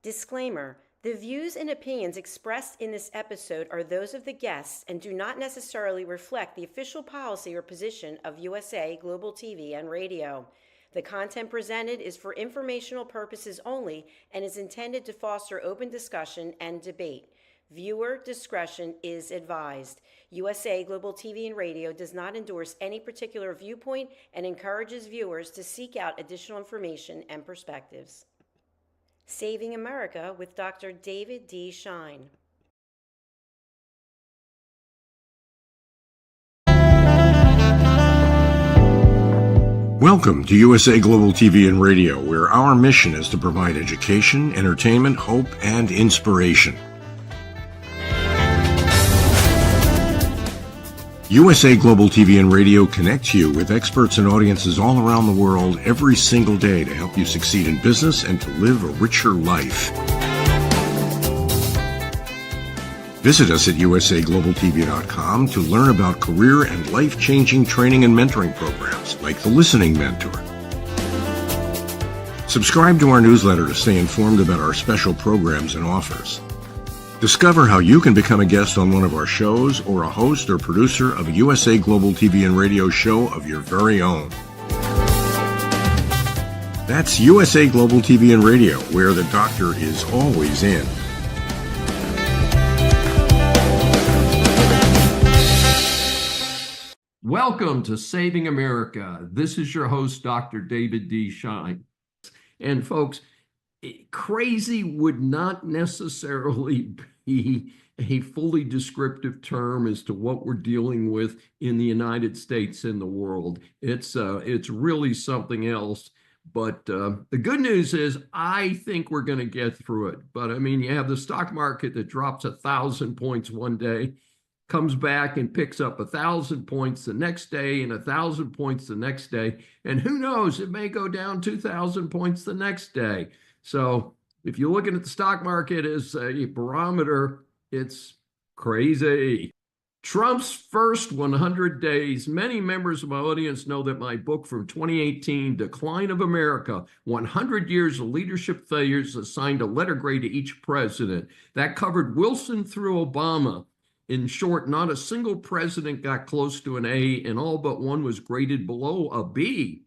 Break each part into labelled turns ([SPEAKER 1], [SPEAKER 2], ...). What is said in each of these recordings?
[SPEAKER 1] Disclaimer: the views and opinions expressed in this episode are those of the guests and do not necessarily reflect the official policy or position of USA Global TV and Radio. The content presented is for informational purposes only and is intended to foster open discussion and debate. Viewer discretion is advised. USA Global TV and Radio does not endorse any particular viewpoint and encourages viewers to seek out additional information and perspectives. Saving America with Dr. David D. Schein.
[SPEAKER 2] Welcome to USA Global TV and Radio, where our mission is to provide education, entertainment, hope, and inspiration. USA Global TV and Radio connects you with experts and audiences all around the world every single day to help you succeed in business and to live a richer life. Visit us at usaglobaltv.com to learn about career and life-changing training and mentoring programs like the Listening Mentor. Subscribe to our newsletter to stay informed about our special programs and offers. Discover how you can become a guest on one of our shows or a host or producer of a USA Global TV and Radio show of your very own. That's USA Global TV and Radio, where the doctor is always in.
[SPEAKER 3] Welcome to Saving America. This is your host, Dr. David D. Schein. And folks, crazy would not necessarily be a fully descriptive term as to what we're dealing with in the United States and the world. It's really something else. But the good news is I think we're going to get through it. But I mean, you have the stock market that drops 1,000 points one day, comes back and picks up 1,000 points the next day and 1,000 points the next day. And who knows, it may go down 2,000 points the next day. So if you're looking at the stock market as a barometer, it's crazy. Trump's first 100 days. Many members of my audience know that my book from 2018, Decline of America, 100 Years of Leadership Failures, assigned a letter grade to each president. That covered Wilson through Obama. In short, not a single president got close to an A, and all but one was graded below a B.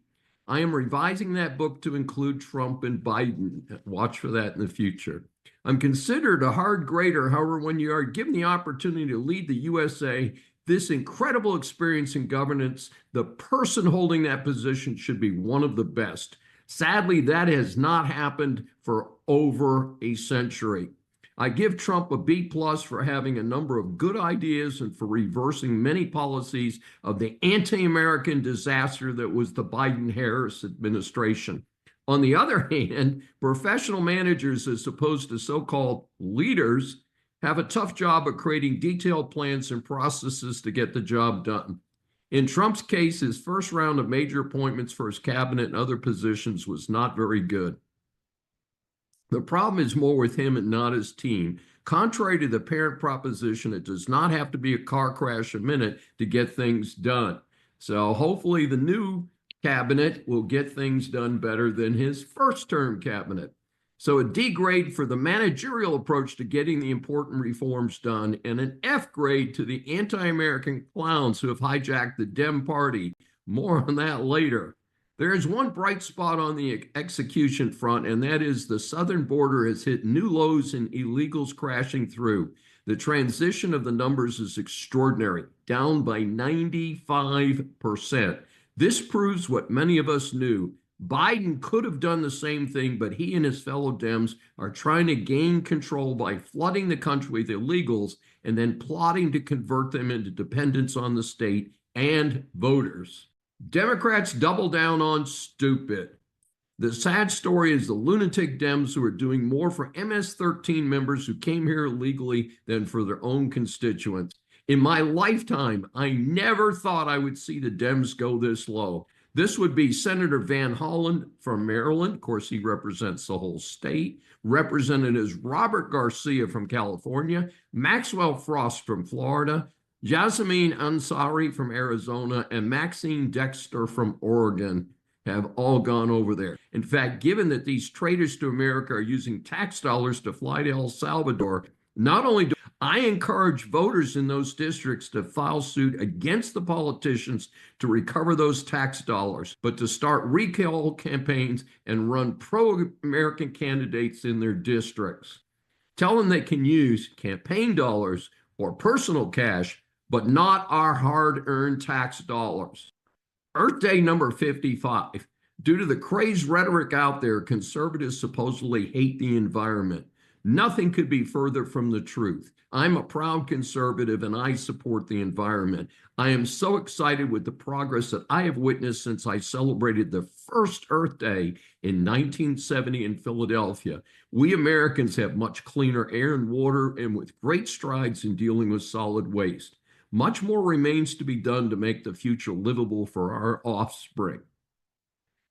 [SPEAKER 3] I am revising that book to include Trump and Biden. Watch for that in the future. I'm considered a hard grader. However, when you are given the opportunity to lead the USA, this incredible experience in governance, the person holding that position should be one of the best. Sadly, that has not happened for over a century. I give Trump a B+ for having a number of good ideas and for reversing many policies of the anti-American disaster that was the Biden-Harris administration. On the other hand, professional managers, as opposed to so-called leaders, have a tough job of creating detailed plans and processes to get the job done. In Trump's case, his first round of major appointments for his cabinet and other positions was not very good. The problem is more with him and not his team. Contrary to the apparent proposition, it does not have to be a car crash a minute to get things done. So hopefully the new cabinet will get things done better than his first term cabinet. So a D grade for the managerial approach to getting the important reforms done, and an F grade to the anti-American clowns who have hijacked the Dem Party. More on that later. There is one bright spot on the execution front, and that is the southern border has hit new lows in illegals crashing through. The transition of the numbers is extraordinary, down by 95%. This proves what many of us knew. Biden could have done the same thing, but he and his fellow Dems are trying to gain control by flooding the country with illegals and then plotting to convert them into dependents on the state and voters. Democrats double down on stupid. The sad story is the lunatic Dems who are doing more for MS-13 members who came here illegally than for their own constituents. In my lifetime, I never thought I would see the Dems go this low. This would be Senator Van Hollen from Maryland. Of course, he represents the whole state. Representatives Robert Garcia from California, Maxwell Frost from Florida, Yasmin Ansari from Arizona, and Maxine Dexter from Oregon. have all gone over there. In fact, given that these traitors to America are using tax dollars to fly to El Salvador, not only do I encourage voters in those districts to file suit against the politicians to recover those tax dollars, but to start recall campaigns and run pro-American candidates in their districts. Tell them they can use campaign dollars or personal cash, but not our hard-earned tax dollars. Earth Day number 55. Due to the crazed rhetoric out there, conservatives supposedly hate the environment. Nothing could be further from the truth. I'm a proud conservative and I support the environment. I am so excited with the progress that I have witnessed since I celebrated the first Earth Day in 1970 in Philadelphia. We Americans have much cleaner air and water, and with great strides in dealing with solid waste. Much more remains to be done to make the future livable for our offspring.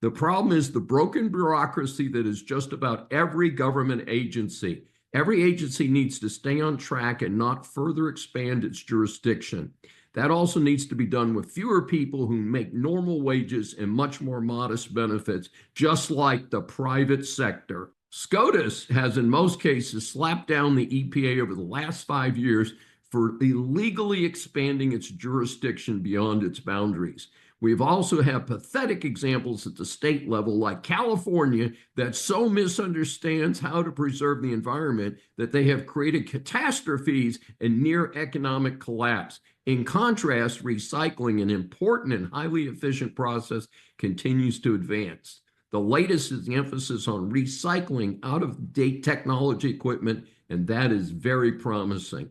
[SPEAKER 3] The problem is the broken bureaucracy that is just about every government agency. Every agency needs to stay on track and not further expand its jurisdiction. That also needs to be done with fewer people who make normal wages and much more modest benefits, just like the private sector. SCOTUS has in most cases slapped down the EPA over the last 5 years for illegally expanding its jurisdiction beyond its boundaries. We've also had pathetic examples at the state level, like California, that so misunderstands how to preserve the environment that they have created catastrophes and near economic collapse. In contrast, recycling, an important and highly efficient process, continues to advance. The latest is the emphasis on recycling out-of-date technology equipment, and that is very promising.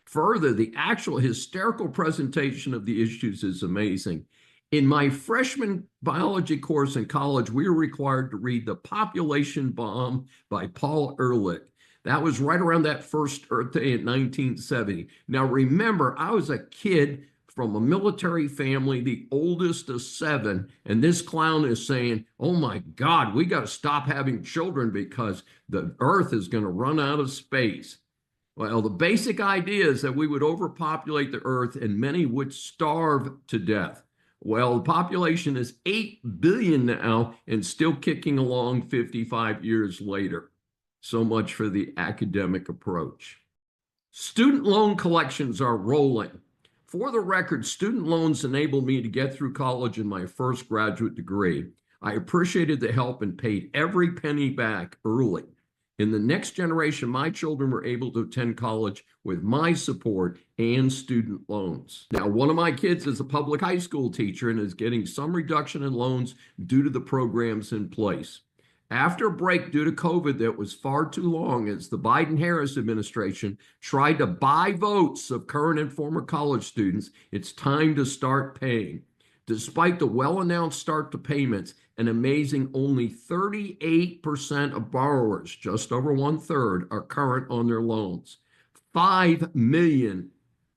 [SPEAKER 3] Further, the actual hysterical presentation of the issues is amazing. In my freshman biology course in college, we were required to read The Population Bomb by Paul Ehrlich. That was right around that first Earth Day in 1970. Now, remember, I was a kid from a military family, the oldest of 7, and this clown is saying, oh my God, we got to stop having children because the Earth is going to run out of space. Well, the basic idea is that we would overpopulate the Earth and many would starve to death. Well, the population is 8 billion now and still kicking along 55 years later. So much for the academic approach. Student loan collections are rolling. For the record, student loans enabled me to get through college in my first graduate degree. I appreciated the help and paid every penny back early. In the next generation, my children were able to attend college with my support and student loans. Now, one of my kids is a public high school teacher and is getting some reduction in loans due to the programs in place. After a break due to COVID that was far too long, as the Biden-Harris administration tried to buy votes of current and former college students, it's time to start paying. Despite the well-announced start to payments, an amazing only 38% of borrowers, just over 1/3, are current on their loans. 5 million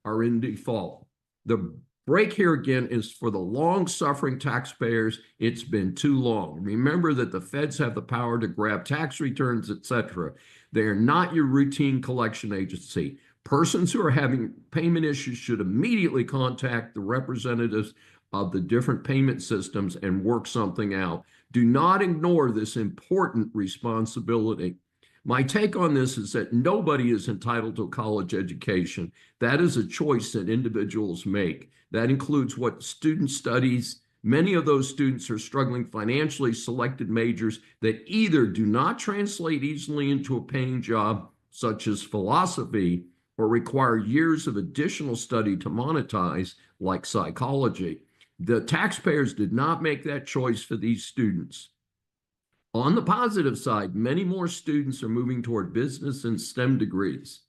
[SPEAKER 3] are in default. The break here again is for the long-suffering taxpayers. It's been too long. Remember that the feds have the power to grab tax returns, etc. They are not your routine collection agency. Persons who are having payment issues should immediately contact the representatives of the different payment systems and work something out. Do not ignore this important responsibility. My take on this is that nobody is entitled to a college education. That is a choice that individuals make. That includes what student studies. Many of those students are struggling financially, selected majors that either do not translate easily into a paying job, such as philosophy, or require years of additional study to monetize, like psychology. The taxpayers did not make that choice for these students. On the positive side, many more students are moving toward business and STEM degrees.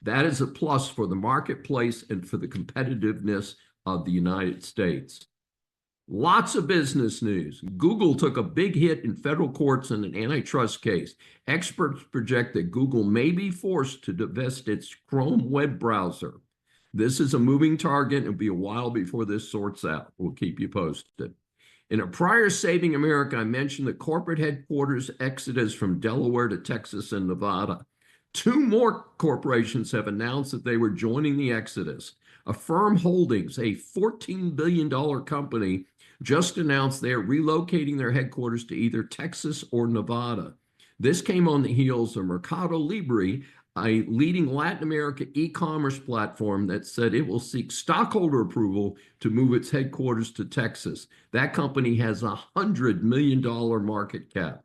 [SPEAKER 3] That is a plus for the marketplace and for the competitiveness of the United States. Lots of business news. Google took a big hit in federal courts in an antitrust case. Experts project that Google may be forced to divest its Chrome web browser. This is a moving target and it'll be a while before this sorts out. We'll keep you posted. In a prior Saving America, I mentioned the corporate headquarters exodus from Delaware to Texas and Nevada. 2 more corporations have announced that they were joining the exodus. Affirm Holdings, a $14 billion company, just announced they are relocating their headquarters to either Texas or Nevada. This came on the heels of Mercado Libre, a leading Latin America e-commerce platform that said it will seek stockholder approval to move its headquarters to Texas. That company has a $100 million market cap.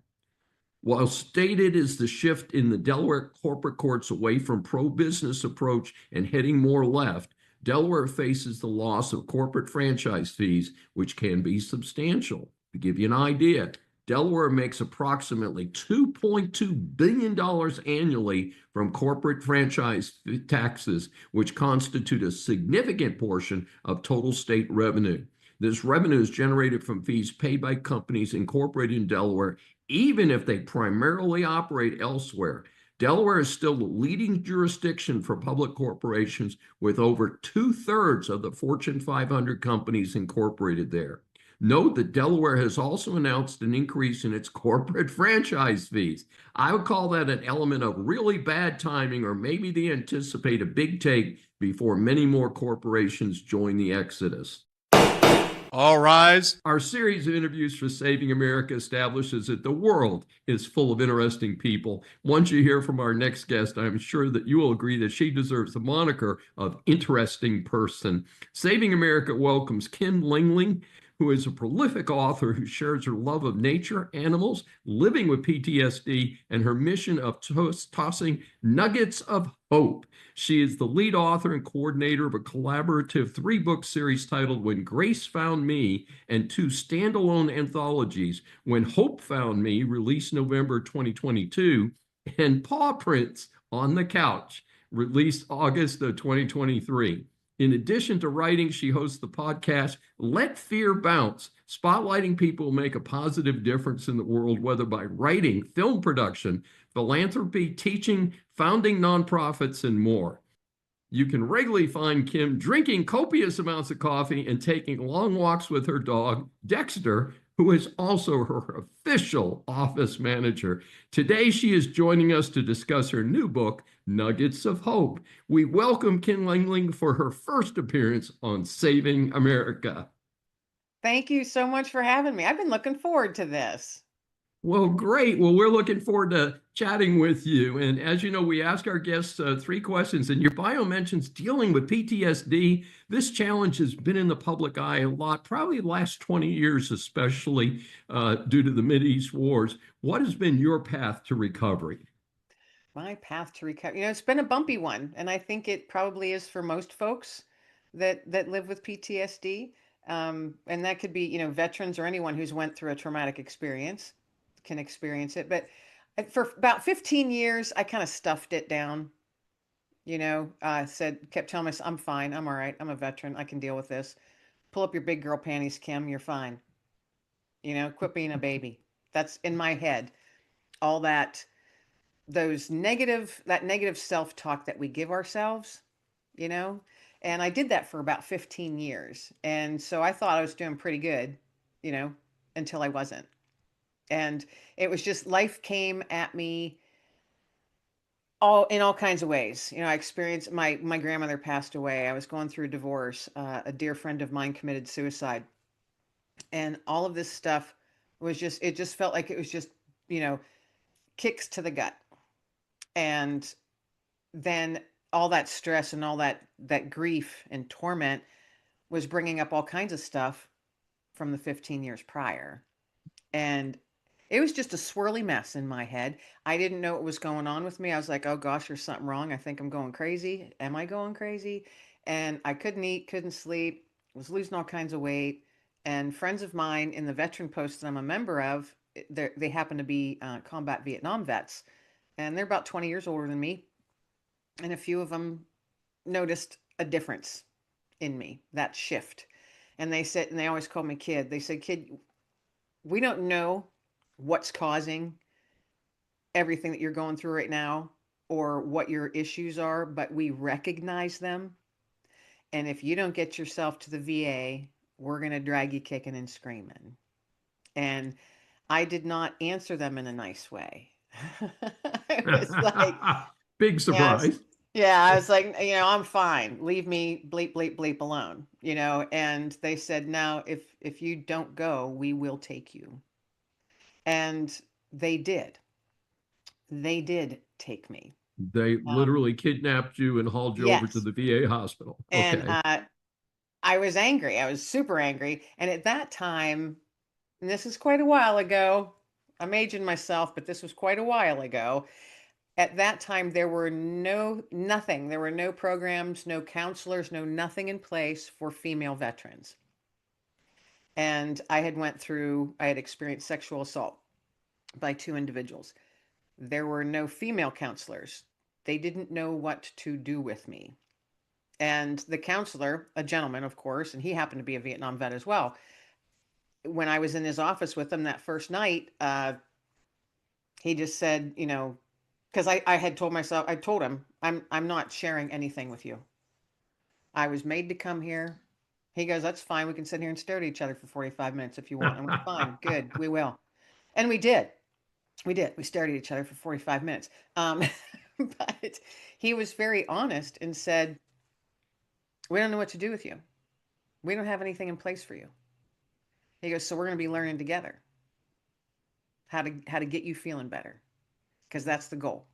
[SPEAKER 3] While stated is the shift in the Delaware corporate courts away from pro-business approach and heading more left, Delaware faces the loss of corporate franchise fees, which can be substantial. To give you an idea, Delaware makes approximately $2.2 billion annually from corporate franchise taxes, which constitute a significant portion of total state revenue. This revenue is generated from fees paid by companies incorporated in Delaware, even if they primarily operate elsewhere. Delaware is still the leading jurisdiction for public corporations, with over 2/3 of the Fortune 500 companies incorporated there. Note that Delaware has also announced an increase in its corporate franchise fees. I would call that an element of really bad timing, or maybe they anticipate a big take before many more corporations join the exodus.
[SPEAKER 4] All rise.
[SPEAKER 3] Our series of interviews for Saving America establishes that the world is full of interesting people. Once you hear from our next guest, I'm sure that you will agree that she deserves the moniker of interesting person. Saving America welcomes Kim Lingling, who is a prolific author who shares her love of nature, animals, living with PTSD, and her mission of tossing nuggets of hope. She is the lead author and coordinator of a collaborative 3-book series titled When Grace Found Me, and 2 standalone anthologies, When Hope Found Me, released November 2022, and Paw Prints on the Couch, released August of 2023. In addition to writing, she hosts the podcast Let Fear Bounce, spotlighting people who make a positive difference in the world, whether by writing, film production, philanthropy, teaching, founding nonprofits, and more. You can regularly find Kim drinking copious amounts of coffee and taking long walks with her dog, Dexter, who is also her official office manager. Today, she is joining us to discuss her new book, Nuggets of Hope. We welcome Kim Lingling for her first appearance on Saving America.
[SPEAKER 5] Thank you so much for having me. I've been looking forward to this.
[SPEAKER 3] Well, great. Well, we're looking forward to chatting with you. And as you know, we ask our guests 3 questions, and your bio mentions dealing with PTSD. This challenge has been in the public eye a lot, probably the last 20 years, especially due to the Mideast wars. What has been your path to recovery?
[SPEAKER 5] My path to recovery, it's been a bumpy one, and I think it probably is for most folks that live with PTSD. And that could be, veterans or anyone who's went through a traumatic experience can experience it. But for about 15 years, I kind of stuffed it down. Kept telling myself, I'm fine. I'm all right. I'm a veteran. I can deal with this. Pull up your big girl panties, Kim. You're fine. Quit being a baby. That's in my head. All that, that negative self-talk that we give ourselves, and I did that for about 15 years. And so I thought I was doing pretty good, until I wasn't. And it was just, life came at me in all kinds of ways. I experienced, my grandmother passed away. I was going through a divorce. A dear friend of mine committed suicide. And all of this stuff was it just felt like it was just, kicks to the gut. And then all that stress and all that grief and torment was bringing up all kinds of stuff from the 15 years prior. And it was just a swirly mess in my head. I didn't know what was going on with me. I was like, oh gosh, there's something wrong. I think I'm going crazy. Am I going crazy? And I couldn't eat, couldn't sleep, was losing all kinds of weight. And friends of mine in the veteran post that I'm a member of, they happen to be combat Vietnam vets. And they're about 20 years older than me. And a few of them noticed a difference in me, that shift. And they said, and they always called me kid. They said, kid, we don't know what's causing everything that you're going through right now or what your issues are, but we recognize them. And if you don't get yourself to the VA, we're going to drag you kicking and screaming. And I did not answer them in a nice way. It was like,
[SPEAKER 3] big surprise.
[SPEAKER 5] Yeah, I was like, I'm fine. Leave me bleep, bleep, bleep alone, and they said, now, if you don't go, we will take you. And they did. They did take me.
[SPEAKER 3] They
[SPEAKER 5] Um,
[SPEAKER 3] literally kidnapped you and hauled you over to
[SPEAKER 5] yes.
[SPEAKER 3] the VA hospital.
[SPEAKER 5] And
[SPEAKER 3] Okay.
[SPEAKER 5] I was angry. I was super angry. And at that time, and this is quite a while ago, I'm aging myself, but this was quite a while ago. At that time, there were nothing. There were no programs, no counselors, no nothing in place for female veterans. And I had experienced sexual assault by two individuals. There were no female counselors. They didn't know what to do with me. And the counselor, a gentleman, of course, and he happened to be a Vietnam vet as well. When I was in his office with him that first night, he just said, because I had told myself, I told him, I'm not sharing anything with you. I was made to come here. He goes, that's fine. We can sit here and stare at each other for 45 minutes if you want. I went, fine, good, we will. And we did. We did. We stared at each other for 45 minutes. But he was very honest and said, we don't know what to do with you. We don't have anything in place for you. He goes, so we're going to be learning together how to get you feeling better, because that's the goal.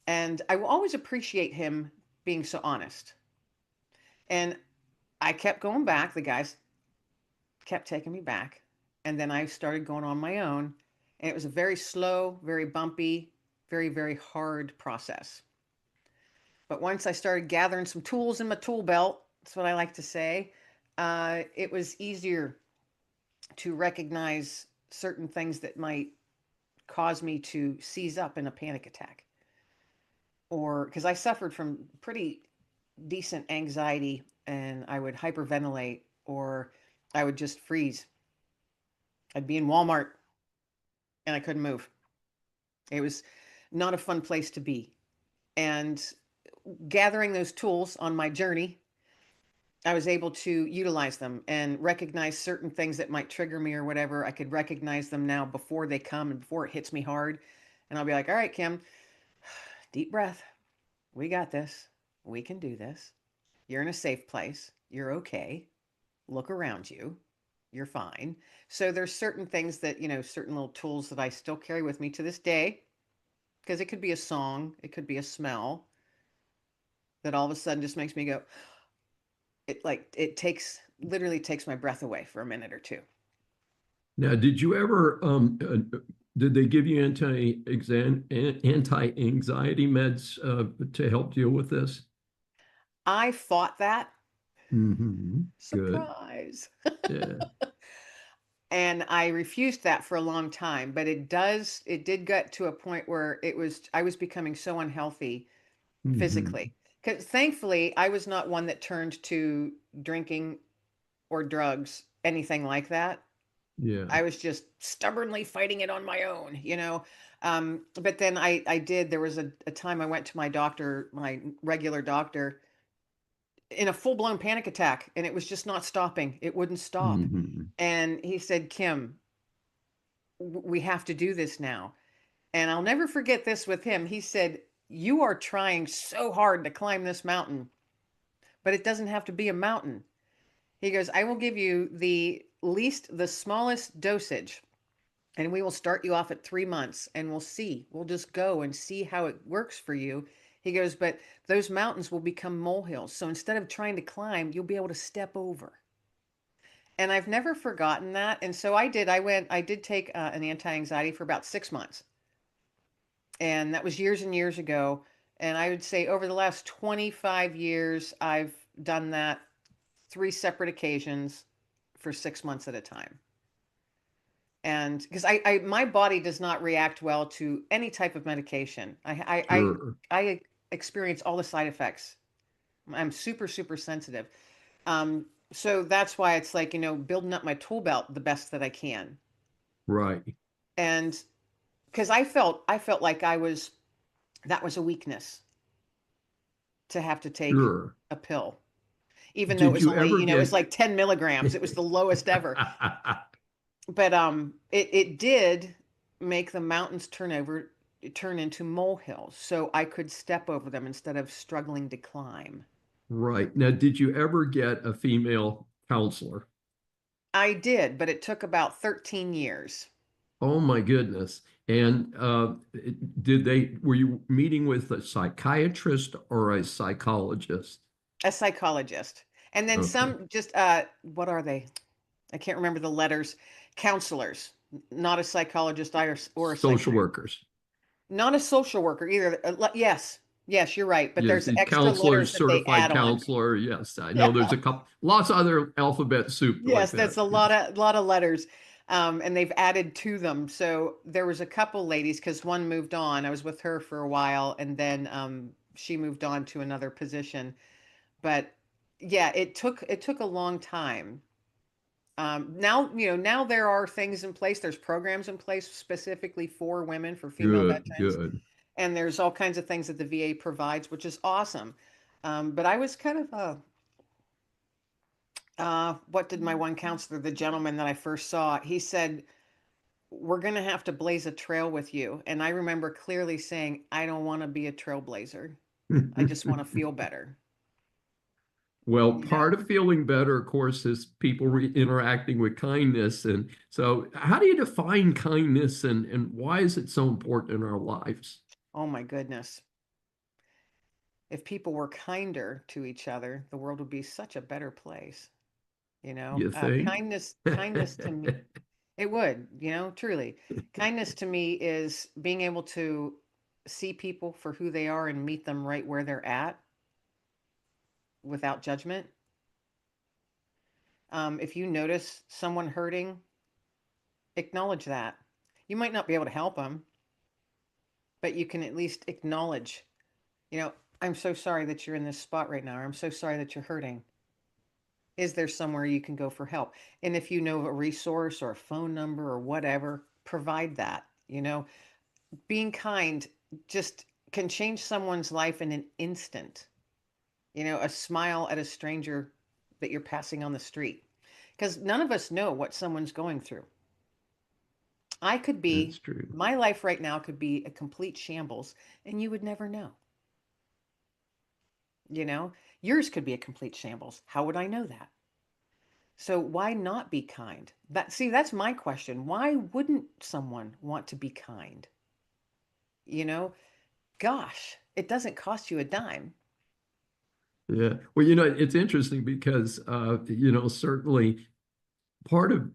[SPEAKER 5] And I will always appreciate him being so honest. And I kept going back. The guys kept taking me back. And then I started going on my own. And it was a very slow, very bumpy, very, very hard process. But once I started gathering some tools in my tool belt, that's what I like to say, it was easier to recognize certain things that might cause me to seize up in a panic attack. Or because I suffered from pretty decent anxiety, and I would hyperventilate, or I would just freeze. I'd be in Walmart and I couldn't move. It was not a fun place to be. And gathering those tools on my journey, I was able to utilize them and recognize certain things that might trigger me or whatever. I could recognize them now before they come and before it hits me hard. And I'll be like, all right, Kim, deep breath. We got this. We can do this. You're in a safe place. You're okay. Look around you. You're fine. So there's certain things that, certain little tools that I still carry with me to this day, because it could be a song, it could be a smell that all of a sudden just makes me go, literally takes my breath away for a minute or two.
[SPEAKER 3] Now, did you ever, did they give you anti-anxiety meds to help deal with this?
[SPEAKER 5] I fought that.
[SPEAKER 3] Mm-hmm.
[SPEAKER 5] Surprise.
[SPEAKER 3] Yeah.
[SPEAKER 5] And I refused that for a long time, but it did get to a point where I was becoming so unhealthy physically. Because thankfully, I was not one that turned to drinking or drugs, anything like that.
[SPEAKER 3] Yeah.
[SPEAKER 5] I was just stubbornly fighting it on my own, But then there was a time I went to my doctor, my regular doctor, in a full-blown panic attack, and it was just not stopping. It wouldn't stop. And he said, Kim, we have to do this now. And I'll never forget this with him. He said, you are trying so hard to climb this mountain, but it doesn't have to be a mountain. He goes, I will give you the smallest dosage, and we will start you off at 3 months, and we'll just go and see how it works for you. He goes, but those mountains will become molehills. So instead of trying to climb, you'll be able to step over. And I've never forgotten that. And so I did take an anti-anxiety for about 6 months. And that was years and years ago. And I would say over the last 25 years, I've done that 3 separate occasions for 6 months at a time. And because my body does not react well to any type of medication.
[SPEAKER 3] Sure.
[SPEAKER 5] I experience all the side effects. I'm super, super sensitive. So that's why it's like, building up my tool belt the best that I can.
[SPEAKER 3] Right.
[SPEAKER 5] And because I felt like that was a weakness to have to take a pill, even though it was only, it was like 10 milligrams. It was the lowest ever. But it did make the mountains turn over turn into molehills so I could step over them instead of struggling to climb.
[SPEAKER 3] Right. Now, did you ever get a female counselor?
[SPEAKER 5] I did, but it took about 13 years.
[SPEAKER 3] Oh my goodness. And were you meeting with a psychiatrist or a psychologist?
[SPEAKER 5] A psychologist. And then
[SPEAKER 3] Okay.
[SPEAKER 5] some just what are they? I can't remember the letters. Counselors, not a psychologist or a
[SPEAKER 3] Social
[SPEAKER 5] psychiatrist.
[SPEAKER 3] workers.
[SPEAKER 5] Not a social worker either. Yes. Yes, you're right, but
[SPEAKER 3] Yes,
[SPEAKER 5] there's
[SPEAKER 3] the
[SPEAKER 5] extra
[SPEAKER 3] counselor,
[SPEAKER 5] letters that they
[SPEAKER 3] certified
[SPEAKER 5] add on.
[SPEAKER 3] counselor. Yes, I know there's
[SPEAKER 5] Yeah.
[SPEAKER 3] a couple, lots of other alphabet soup like
[SPEAKER 5] Yes,
[SPEAKER 3] that.
[SPEAKER 5] that's a lot of letters. And they've added to them. So there was a couple ladies because one moved on. I was with her for a while, and then she moved on to another position. But yeah, it took a long time. Now there are things in place. There's programs in place specifically for women, for female
[SPEAKER 3] Good,
[SPEAKER 5] veterans,
[SPEAKER 3] good.
[SPEAKER 5] and there's all kinds of things that the VA provides, which is awesome. But I was kind of what did my one counselor, the gentleman that I first saw, he said, we're going to have to blaze a trail with you. And I remember clearly saying, I don't want to be a trailblazer. I just want to feel better.
[SPEAKER 3] Well,
[SPEAKER 5] You know,
[SPEAKER 3] part of feeling better, of course, is people interacting with kindness. And so, how do you define kindness and why is it so important in our lives?
[SPEAKER 5] oh my goodness. If people were kinder to each other, the world would be such a better place.
[SPEAKER 3] You think?
[SPEAKER 5] Kindness to me, it would, truly. Kindness to me is being able to see people for who they are and meet them right where they're at without judgment. If you notice someone hurting, acknowledge that. You might not be able to help them, but you can at least acknowledge, you know, I'm so sorry that you're in this spot right now, or I'm so sorry that you're hurting. Is there somewhere you can go for help? And if you know a resource or a phone number or whatever, provide that. Being kind just can change someone's life in an instant. A smile at a stranger that you're passing on the street. Because none of us know what someone's going through.
[SPEAKER 3] That's true.
[SPEAKER 5] My life right now could be a complete shambles, and you would never know. You know, yours could be a complete shambles. How would I know that? So why not be kind? That's my question. Why wouldn't someone want to be kind? You know, Gosh, it doesn't cost you a dime.
[SPEAKER 3] Yeah. Well, it's interesting because, certainly part of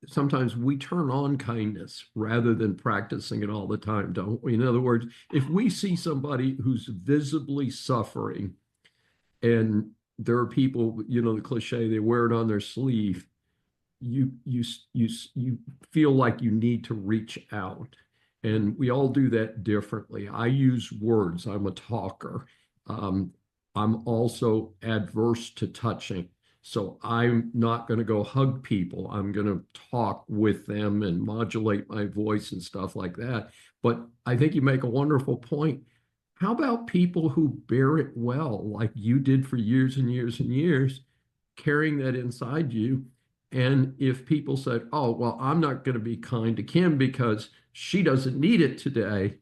[SPEAKER 3] sometimes we turn on kindness rather than practicing it all the time, don't we? In other words, if we see somebody who's visibly suffering and there are people, the cliche, they wear it on their sleeve, you feel like you need to reach out. And we all do that differently. I use words. I'm a talker. Um, I'm also adverse to touching. So I'm not going to go hug people. I'm going to talk with them and modulate my voice and stuff like that. But I think you make a wonderful point. How about people who bear it well, like you did for years and years and years, carrying that inside you? And if people said, oh, well, I'm not going to be kind to Kim because she doesn't need it today,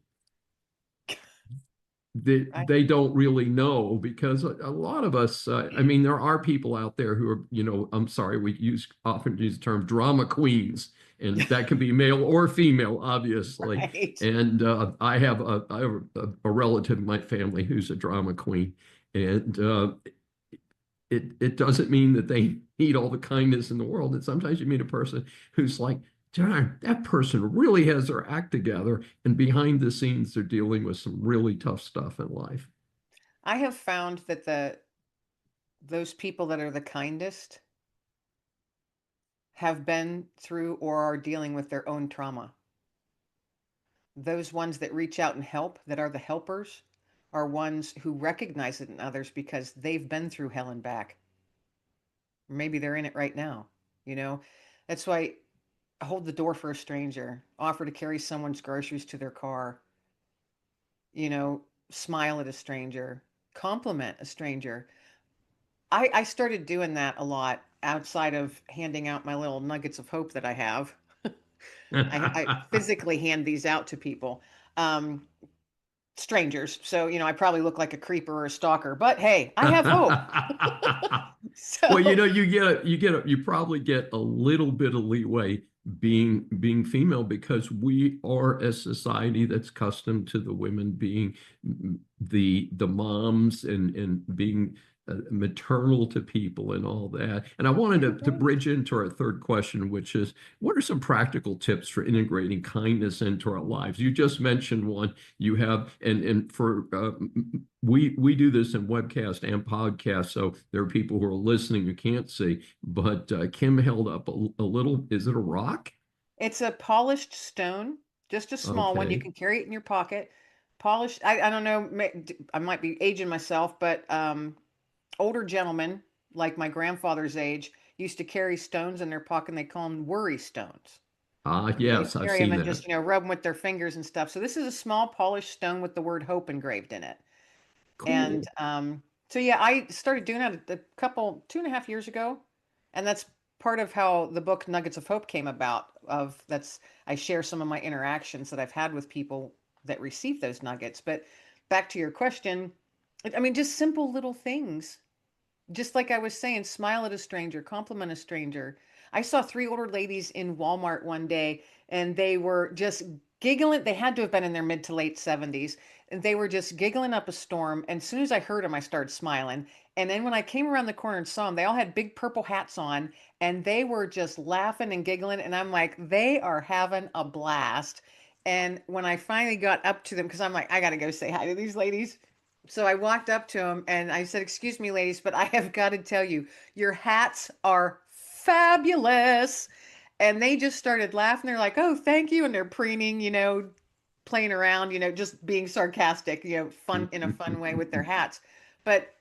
[SPEAKER 5] I,
[SPEAKER 3] they don't really know because a lot of us, there are people out there who are, I'm sorry, we often use the term drama queens, and that can be male or female, obviously.
[SPEAKER 5] right.
[SPEAKER 3] And I have a relative in my family who's a drama queen, and it doesn't mean that they need all the kindness in the world. And sometimes you meet a person who's like, darn, that person really has their act together. And behind the scenes, they're dealing with some really tough stuff in life.
[SPEAKER 5] I have found that those people that are the kindest have been through or are dealing with their own trauma. Those ones that reach out and help, that are the helpers, are ones who recognize it in others because they've been through hell and back. Or maybe they're in it right now. That's why I hold the door for a stranger, offer to carry someone's groceries to their car, smile at a stranger, compliment a stranger. I started doing that a lot outside of handing out my little nuggets of hope that I have. I physically hand these out to people. strangers. So, I probably look like a creeper or a stalker, but hey, I have hope.
[SPEAKER 3] Well,
[SPEAKER 5] So,
[SPEAKER 3] you probably get a little bit of leeway being female because we are a society that's accustomed to the women being the moms and being maternal to people and all that. And I wanted to bridge into our third question, which is, what are some practical tips for integrating kindness into our lives? You just mentioned one. You have, and for we do this in webcast and podcast, so there are people who are listening who can't see. But Kim held up a little. Is it a rock?
[SPEAKER 5] it's a polished stone, just a small one. You
[SPEAKER 3] Okay.
[SPEAKER 5] can carry it in your pocket. Polished. I don't know. I might be aging myself, but older gentlemen, like my grandfather's age, used to carry stones in their pocket, and they call them worry stones. They
[SPEAKER 3] Yes, I've
[SPEAKER 5] carry them
[SPEAKER 3] seen
[SPEAKER 5] and
[SPEAKER 3] that.
[SPEAKER 5] just, rub them with their fingers and stuff. So this is a small polished stone with the word hope engraved in it. And
[SPEAKER 3] Cool.
[SPEAKER 5] so yeah, I started doing that a couple 2.5 years ago, and that's part of how the book Nuggets of Hope came about. I share some of my interactions that I've had with people that receive those nuggets. But back to your question, I mean, just simple little things. Just like I was saying, smile at a stranger, compliment a stranger. I saw three older ladies in Walmart one day, and they were just giggling. They had to have been in their mid to late 70s, and they were just giggling up a storm. And as soon as I heard them, I started smiling. And then when I came around the corner and saw them, they all had big purple hats on, and they were just laughing and giggling. And I'm like, they are having a blast. And when I finally got up to them, because I'm like, I got to go say hi to these ladies. So I walked up to him and I said, "Excuse me, ladies, but I have got to tell you, your hats are fabulous." And they just started laughing. They're like, "Oh, thank you." And they're preening, playing around, just being sarcastic, fun in a fun way with their hats. But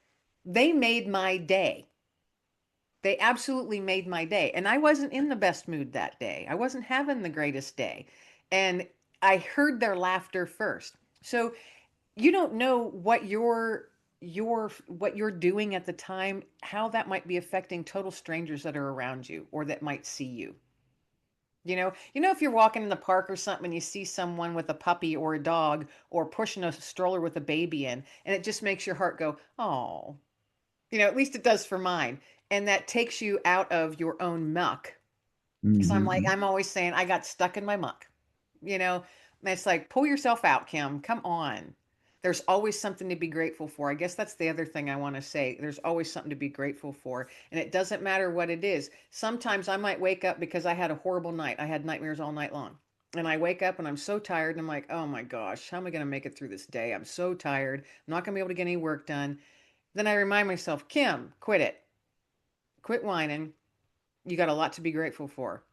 [SPEAKER 5] they made my day. They absolutely made my day. And I wasn't in the best mood that day. I wasn't having the greatest day. And I heard their laughter first. So you don't know what you're doing at the time, how that might be affecting total strangers that are around you or that might see you. If you're walking in the park or something and you see someone with a puppy or a dog or pushing a stroller with a baby in, and it just makes your heart go, "Oh." At least it does for mine. And that takes you out of your own muck. Because
[SPEAKER 3] Mhm.
[SPEAKER 5] I'm always saying I got stuck in my muck. And it's like, pull yourself out, Kim. Come on. There's always something to be grateful for. I guess that's the other thing I want to say. There's always something to be grateful for. And it doesn't matter what it is. Sometimes I might wake up because I had a horrible night. I had nightmares all night long. And I wake up and I'm so tired. And I'm like, oh my gosh, how am I going to make it through this day? I'm so tired. I'm not going to be able to get any work done. Then I remind myself, Kim, quit it. Quit whining. You got a lot to be grateful for,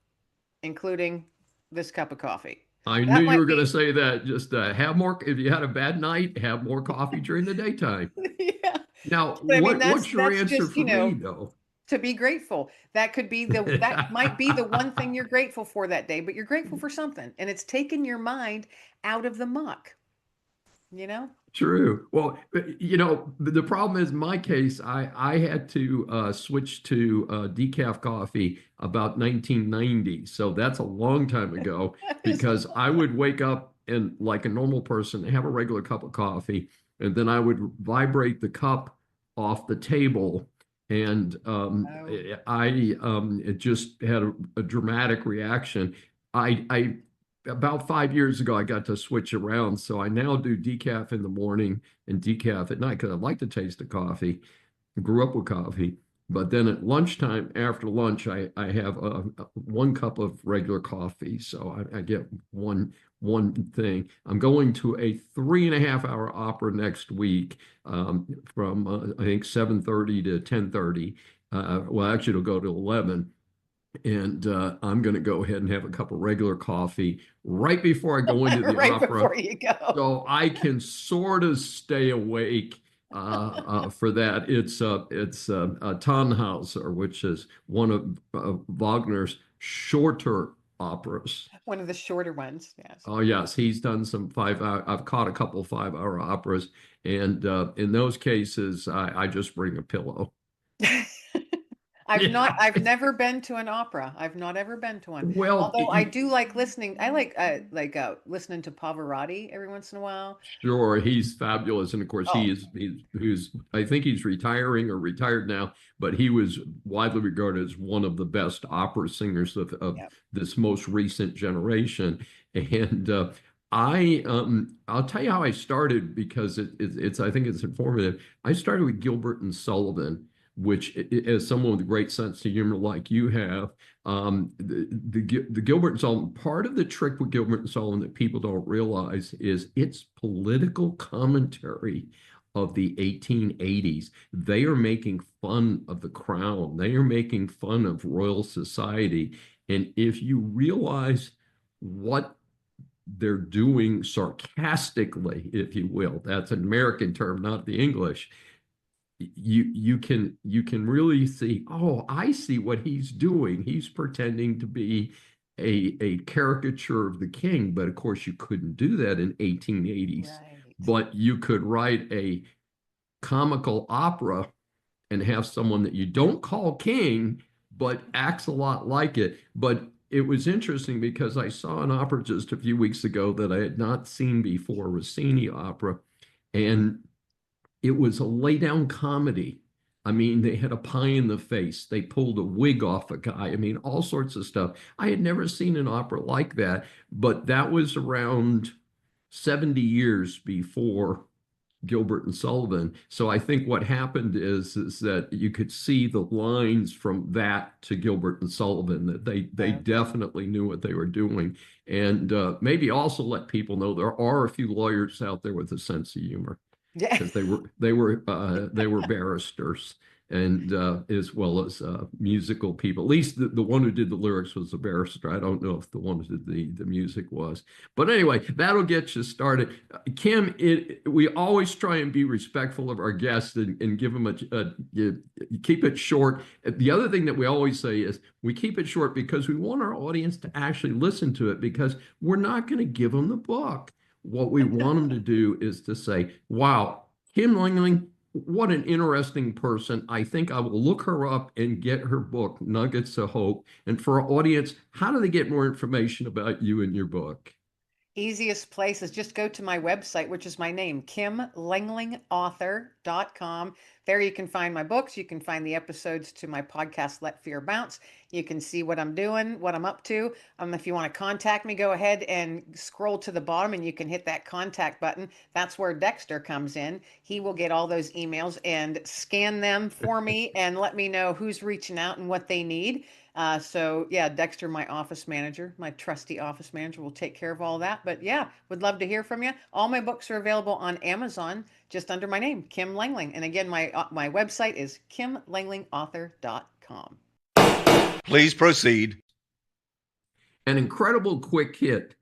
[SPEAKER 5] including this cup of coffee.
[SPEAKER 3] I knew
[SPEAKER 5] That
[SPEAKER 3] you
[SPEAKER 5] might
[SPEAKER 3] were going to
[SPEAKER 5] be,
[SPEAKER 3] say that. Just have more. If you had a bad night, have more coffee during the daytime.
[SPEAKER 5] yeah.
[SPEAKER 3] Now,
[SPEAKER 5] But I mean,
[SPEAKER 3] what's your
[SPEAKER 5] that's
[SPEAKER 3] answer
[SPEAKER 5] just,
[SPEAKER 3] for me, though?
[SPEAKER 5] to be grateful. That might be the one thing you're grateful for that day, but you're grateful for something, and it's taken your mind out of the muck, you know?
[SPEAKER 3] True. Well, the problem is, in my case, I had to switch to decaf coffee about 1990. So that's a long time ago
[SPEAKER 5] That is a
[SPEAKER 3] because I would wake up and, like a normal person, have a regular cup of coffee, and then I would vibrate the cup off the table. And
[SPEAKER 5] oh,
[SPEAKER 3] it just had a dramatic reaction. I about 5 years ago, I got to switch around. So I now do decaf in the morning and decaf at night because I like the taste of coffee. I grew up with coffee. But then at lunchtime, after lunch, I have one cup of regular coffee. So I get one thing. I'm going to a 3.5 hour opera next week from I think 7:30 to 10:30. Well, actually, it'll go to 11. And I'm going to go ahead and have a cup of regular coffee right before I go into the
[SPEAKER 5] right
[SPEAKER 3] opera,
[SPEAKER 5] before you go.
[SPEAKER 3] so I can sort of stay awake for that. It's Tannhauser, which is one of Wagner's shorter operas.
[SPEAKER 5] One of the shorter ones, yes.
[SPEAKER 3] Oh yes, he's done some 5 hour. I've caught a couple 5 hour operas, and in those cases, I just bring a pillow.
[SPEAKER 5] I've never been to an opera. I've not ever been to one.
[SPEAKER 3] Well,
[SPEAKER 5] Although I do like listening. I like listening to Pavarotti every once in a while.
[SPEAKER 3] sure, he's fabulous, and of course
[SPEAKER 5] Oh,
[SPEAKER 3] he's I think he's retiring or retired now, but he was widely regarded as one of the best opera singers of
[SPEAKER 5] yeah.
[SPEAKER 3] this most recent generation. And I'll tell you how I started because it's I think it's informative. I started with Gilbert and Sullivan, which, as someone with a great sense of humor like you have, the Gilbert and Sullivan, part of the trick with Gilbert and Sullivan that people don't realize is it's political commentary of the 1880s. They are making fun of the crown. They are making fun of royal society. And if you realize what they're doing sarcastically, if you will, that's an American term, not the English, you can really see, oh, I see what he's doing. He's pretending to be a caricature of the king, but of course you couldn't do that in 1880s.
[SPEAKER 5] Right.
[SPEAKER 3] But you could write a comical opera and have someone that you don't call king, but acts a lot like it. But it was interesting because I saw an opera just a few weeks ago that I had not seen before, Rossini opera, and it was a lay down comedy. I mean, they had a pie in the face. They pulled a wig off a guy. I mean, all sorts of stuff. I had never seen an opera like that, but that was around 70 years before Gilbert and Sullivan. So I think what happened is that you could see the lines from that to Gilbert and Sullivan, that they definitely knew what they were doing. And maybe also let people know there are a few lawyers out there with a sense of humor.
[SPEAKER 5] Yeah.
[SPEAKER 3] Because they were barristers, and as well as musical people. At least the one who did the lyrics was a barrister. I don't know if the one who did the music was. But anyway, that'll get you started. Kim, we always try and be respectful of our guests and give them you keep it short. The other thing that we always say is we keep it short because we want our audience to actually listen to it, because we're not going to give them the book. What we want them to do is to say, wow, Kim Langling, what an interesting person. I think I will look her up and get her book, Nuggets of Hope. And for our audience, how do they get more information about you and your book?
[SPEAKER 5] Easiest place is just go to my website, which is my name, kimlanglingauthor.com. There you can find my books. You can find the episodes to my podcast, Let Fear Bounce. You can see what I'm doing, what I'm up to. If you want to contact me, go ahead and scroll to the bottom and you can hit that contact button. That's where Dexter comes in. He will get all those emails and scan them for me and let me know who's reaching out and what they need. So yeah, Dexter, my office manager, my trusty office manager, will take care of all that. But yeah, would love to hear from you. All my books are available on Amazon, just under my name, Kim Langling. And again, my website is kimlanglingauthor.com.
[SPEAKER 4] Please proceed.
[SPEAKER 3] An incredible quick hit.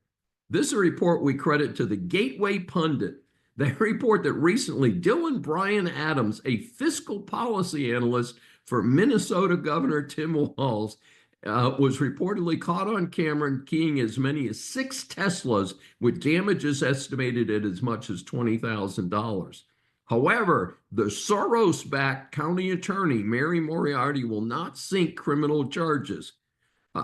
[SPEAKER 3] This is a report we credit to the Gateway Pundit. They report that recently Dylan Bryan Adams, a fiscal policy analyst for Minnesota Governor Tim Walz, was reportedly caught on camera keying as many as 6 Teslas with damages estimated at as much as $20,000. However, the Soros-backed county attorney, Mary Moriarty, will not sink criminal charges.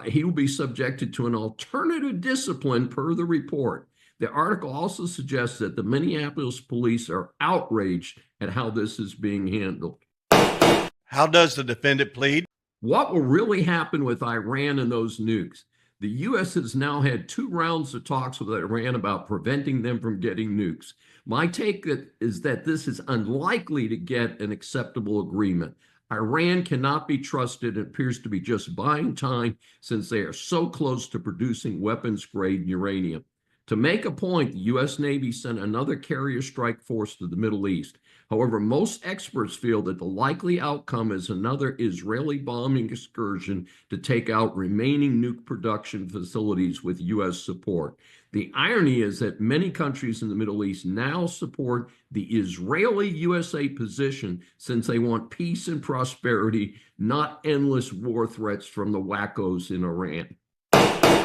[SPEAKER 3] He will be subjected to an alternative discipline per the report. The article also suggests that the Minneapolis police are outraged at how this is being handled.
[SPEAKER 4] How does the defendant plead?
[SPEAKER 3] What will really happen with Iran and those nukes? The U.S. has now had 2 rounds of talks with Iran about preventing them from getting nukes. My take is that this is unlikely to get an acceptable agreement. Iran cannot be trusted and appears to be just buying time since they are so close to producing weapons-grade uranium. To make a point, the U.S. Navy sent another carrier strike force to the Middle East. However, most experts feel that the likely outcome is another Israeli bombing excursion to take out remaining nuke production facilities with U.S. support. The irony is that many countries in the Middle East now support the Israeli-USA position since they want peace and prosperity, not endless war threats from the wackos in Iran.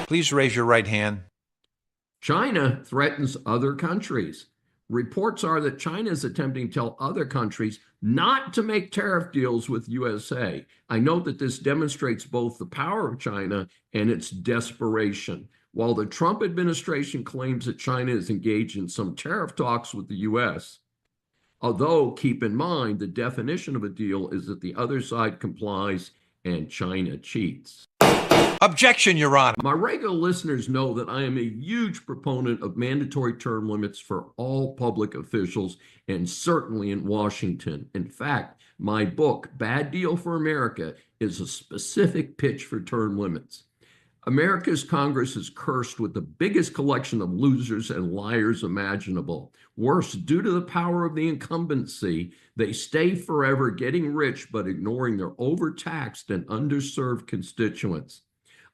[SPEAKER 6] Please raise your right hand.
[SPEAKER 3] China threatens other countries. Reports are that China is attempting to tell other countries not to make tariff deals with USA. I note that this demonstrates both the power of China and its desperation. While the Trump administration claims that China is engaged in some tariff talks with the US, although keep in mind the definition of a deal is that the other side complies and China cheats.
[SPEAKER 6] Objection, Your Honor.
[SPEAKER 3] My regular listeners know that I am a huge proponent of mandatory term limits for all public officials, and certainly in Washington. In fact, my book, Bad Deal for America, is a specific pitch for term limits. America's Congress is cursed with the biggest collection of losers and liars imaginable. Worse, due to the power of the incumbency, they stay forever getting rich but ignoring their overtaxed and underserved constituents.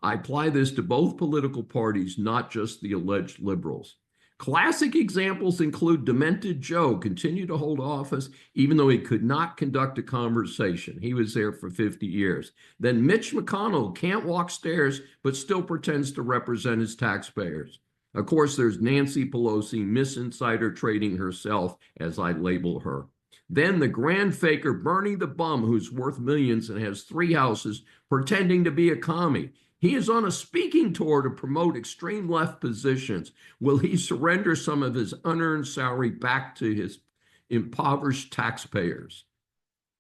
[SPEAKER 3] I apply this to both political parties, not just the alleged liberals. Classic examples include Demented Joe continued to hold office even though he could not conduct a conversation. He was there for 50 years. Then Mitch McConnell can't walk stairs but still pretends to represent his taxpayers. Of course, there's Nancy Pelosi, Miss Insider Trading herself, as I label her. Then the grand faker Bernie the Bum, who's worth millions and has 3 houses, pretending to be a commie. He is on a speaking tour to promote extreme left positions. Will he surrender some of his unearned salary back to his impoverished taxpayers?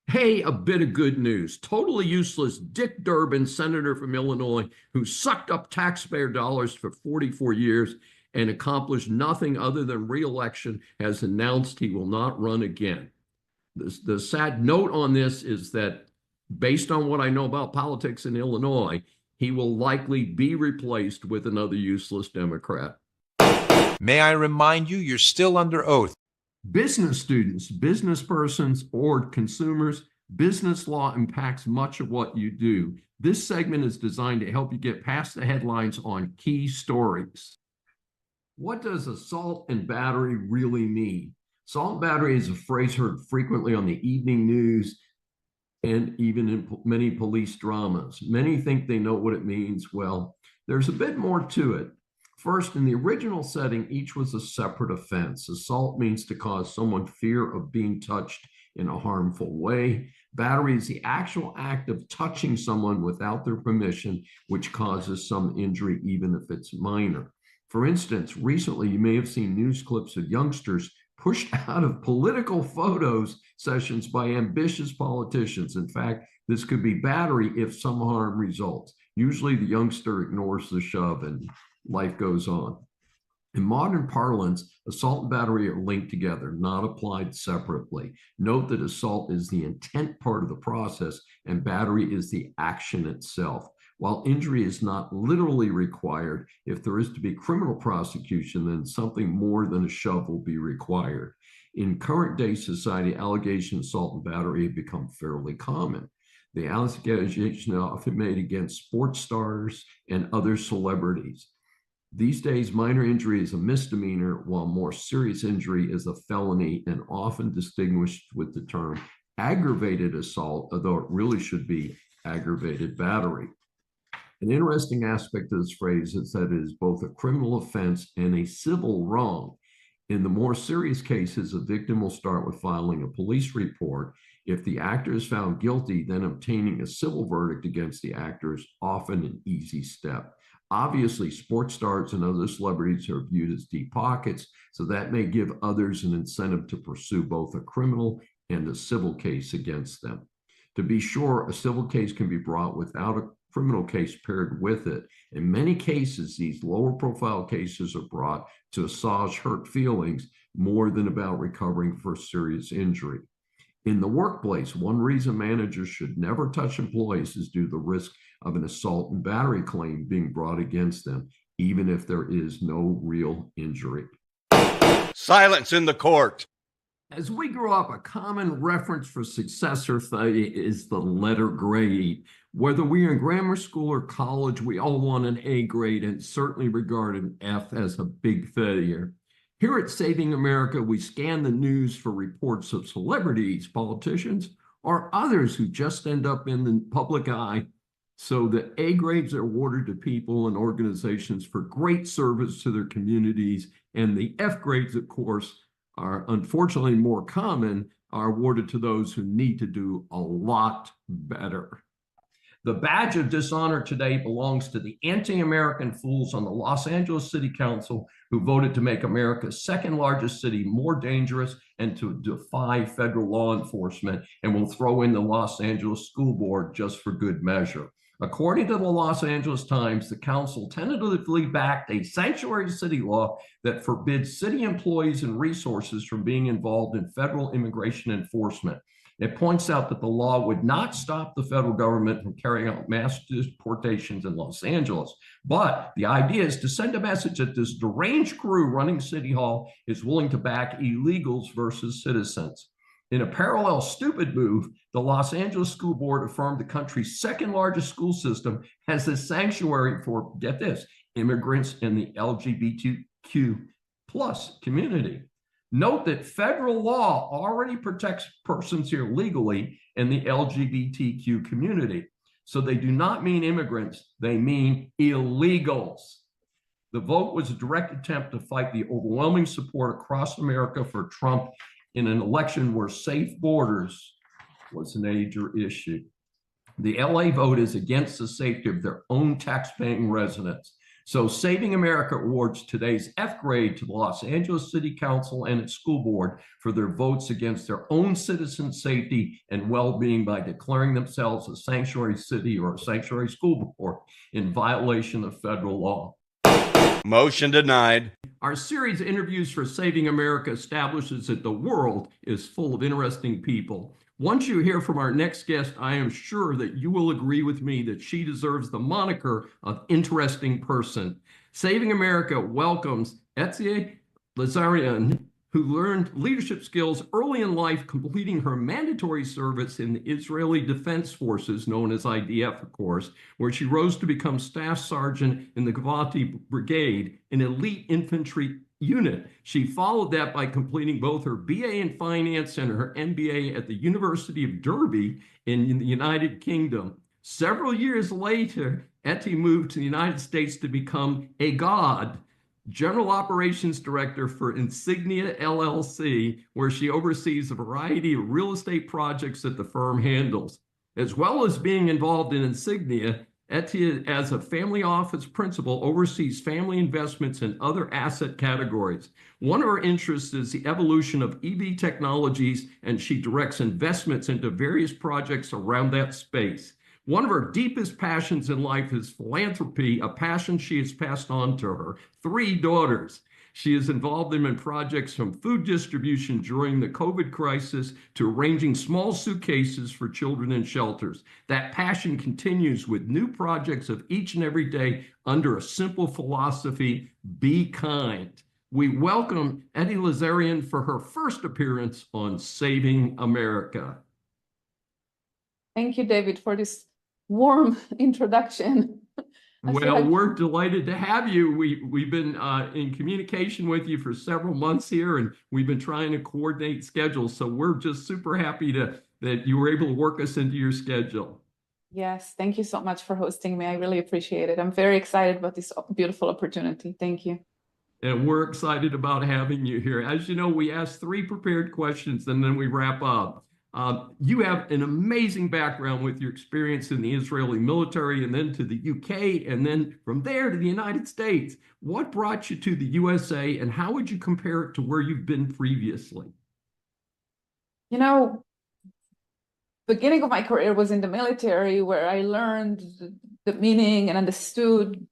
[SPEAKER 3] Hey, a bit of good news. Totally useless Dick Durbin, senator from Illinois, who sucked up taxpayer dollars for 44 years and accomplished nothing other than re-election, has announced he will not run again. The sad note on this is that, based on what I know about politics in Illinois, he will likely be replaced with another useless Democrat.
[SPEAKER 6] May I remind you, you're still under oath.
[SPEAKER 3] Business students, business persons, or consumers, business law impacts much of what you do. This segment is designed to help you get past the headlines on key stories. What does assault and battery really mean? Assault and battery is a phrase heard frequently on the evening news and even in many police dramas. Many think they know what it means. Well, there's a bit more to it. First, in the original setting, each was a separate offense. Assault means to cause someone fear of being touched in a harmful way. Battery is the actual act of touching someone without their permission, which causes some injury, even if it's minor. For instance, recently you may have seen news clips of youngsters pushed out of political photos sessions by ambitious politicians. In fact, this could be battery if some harm results. Usually the youngster ignores the shove and life goes on. In modern parlance, assault and battery are linked together, not applied separately. Note that assault is the intent part of the process and battery is the action itself. While injury is not literally required, if there is to be criminal prosecution, then something more than a shove will be required. In current day society, allegations of assault and battery have become fairly common. The allegations are often made against sports stars and other celebrities. These days, minor injury is a misdemeanor, while more serious injury is a felony and often distinguished with the term aggravated assault, although it really should be aggravated battery. An interesting aspect of this phrase is that it is both a criminal offense and a civil wrong. In the more serious cases, a victim will start with filing a police report. If the actor is found guilty, then obtaining a civil verdict against the actor is often an easy step. Obviously, sports stars and other celebrities are viewed as deep pockets, so that may give others an incentive to pursue both a criminal and a civil case against them. To be sure, a civil case can be brought without a criminal case paired with it. In many cases, these lower profile cases are brought to assuage hurt feelings more than about recovering for serious injury. In the workplace, one reason managers should never touch employees is due to the risk of an assault and battery claim being brought against them, even if there is no real injury.
[SPEAKER 4] Silence in the court.
[SPEAKER 3] As we grow up, a common reference for success or failure is the letter grade. Whether we are in grammar school or college, we all want an A grade and certainly regard an F as a big failure. Here at Saving America, we scan the news for reports of celebrities, politicians, or others who just end up in the public eye, so that A grades are awarded to people and organizations for great service to their communities, and the F grades, of course, are unfortunately more common, are awarded to those who need to do a lot better. The badge of dishonor today belongs to the anti-American fools on the Los Angeles City Council who voted to make America's second largest city more dangerous and to defy federal law enforcement, and will throw in the Los Angeles School Board just for good measure. According to the Los Angeles Times, the council tentatively backed a sanctuary city law that forbids city employees and resources from being involved in federal immigration enforcement. It points out that the law would not stop the federal government from carrying out mass deportations in Los Angeles. But the idea is to send a message that this deranged crew running City Hall is willing to back illegals versus citizens. In a parallel stupid move, the Los Angeles School Board affirmed the country's second largest school system has a sanctuary for, get this, immigrants in the LGBTQ plus community. Note that federal law already protects persons here legally in the LGBTQ community. So they do not mean immigrants, they mean illegals. The vote was a direct attempt to fight the overwhelming support across America for Trump in an election where safe borders was a major issue. The LA vote is against the safety of their own tax-paying residents. So Saving America awards today's F grade to the Los Angeles City Council and its school board for their votes against their own citizen safety and well-being by declaring themselves a sanctuary city or a sanctuary school board in violation of federal law.
[SPEAKER 4] Motion denied.
[SPEAKER 3] Our series of interviews for Saving America establishes that the world is full of interesting people. Once you hear from our next guest, I am sure that you will agree with me that she deserves the moniker of interesting person. Saving America welcomes Etzia Lazarian, who learned leadership skills early in life, completing her mandatory service in the Israeli Defense Forces, known as IDF, of course, where she rose to become staff sergeant in the Givati Brigade, an elite infantry unit. She followed that by completing both her BA in finance and her MBA at the University of Derby in the United Kingdom. Several years later, Etty moved to the United States to become a god, General Operations Director for Insignia LLC, where she oversees a variety of real estate projects that the firm handles. As well as being involved in Insignia, Etty, as a family office principal, oversees family investments in other asset categories. One of her interests is the evolution of EV technologies, and she directs investments into various projects around that space. One of her deepest passions in life is philanthropy, a passion she has passed on to her 3 daughters. She is involved in projects from food distribution during the COVID crisis to arranging small suitcases for children in shelters. That passion continues with new projects of each and every day under a simple philosophy: be kind. We welcome Etzia Lazarian for her first appearance on Saving America.
[SPEAKER 7] Thank you, David, for this warm introduction.
[SPEAKER 3] Well, we're delighted to have you. We've been in communication with you for several months here, and we've been trying to coordinate schedules. So we're just super happy that you were able to work us into your schedule.
[SPEAKER 7] Yes, thank you so much for hosting me. I really appreciate it. I'm very excited about this beautiful opportunity. Thank you.
[SPEAKER 3] And we're excited about having you here. As you know, we ask 3 prepared questions and then we wrap up. You have an amazing background with your experience in the Israeli military and then to the UK and then from there to the United States. What brought you to the USA and how would you compare it to where you've been previously?
[SPEAKER 7] You know, beginning of my career was in the military, where I learned the meaning and understood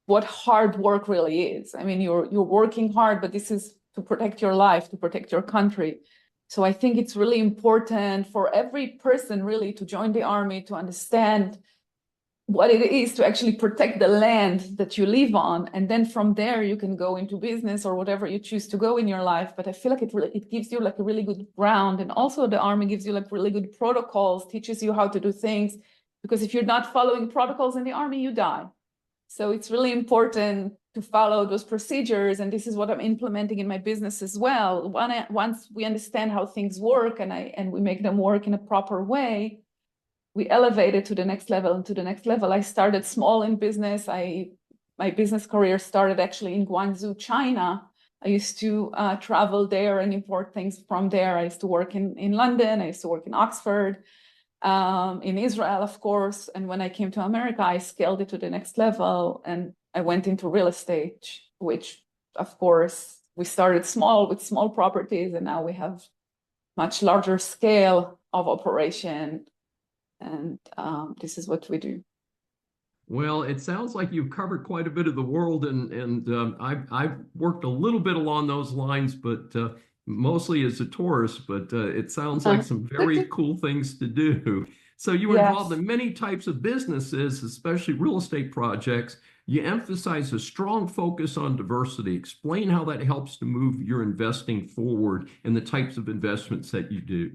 [SPEAKER 7] what hard work really is. I mean, you're working hard, but this is to protect your life, to protect your country. So I think it's really important for every person really to join the army, to understand what it is to actually protect the land that you live on. And then from there, you can go into business or whatever you choose to go in your life. But I feel like it gives you like a really good ground. And also the army gives you like really good protocols, teaches you how to do things. Because if you're not following protocols in the army, you die. So it's really important to follow those procedures. And this is what I'm implementing in my business as well. Once we understand how things work and we make them work in a proper way, we elevate it to the next level and to the next level. I started small in business. My business career started actually in Guangzhou, China, I used to travel there and import things from there. I used to work in London. I used to work in Oxford, in Israel, of course. And when I came to America, I scaled it to the next level and I went into real estate, which, of course, we started small with small properties, and now we have much larger scale of operation. And this is what we do.
[SPEAKER 3] Well, it sounds like you've covered quite a bit of the world, and I've worked a little bit along those lines, but mostly as a tourist. But it sounds like some very cool things to do. So you were involved in many types of businesses, especially real estate projects. You emphasize a strong focus on diversity. Explain how that helps to move your investing forward and the types of investments that you do.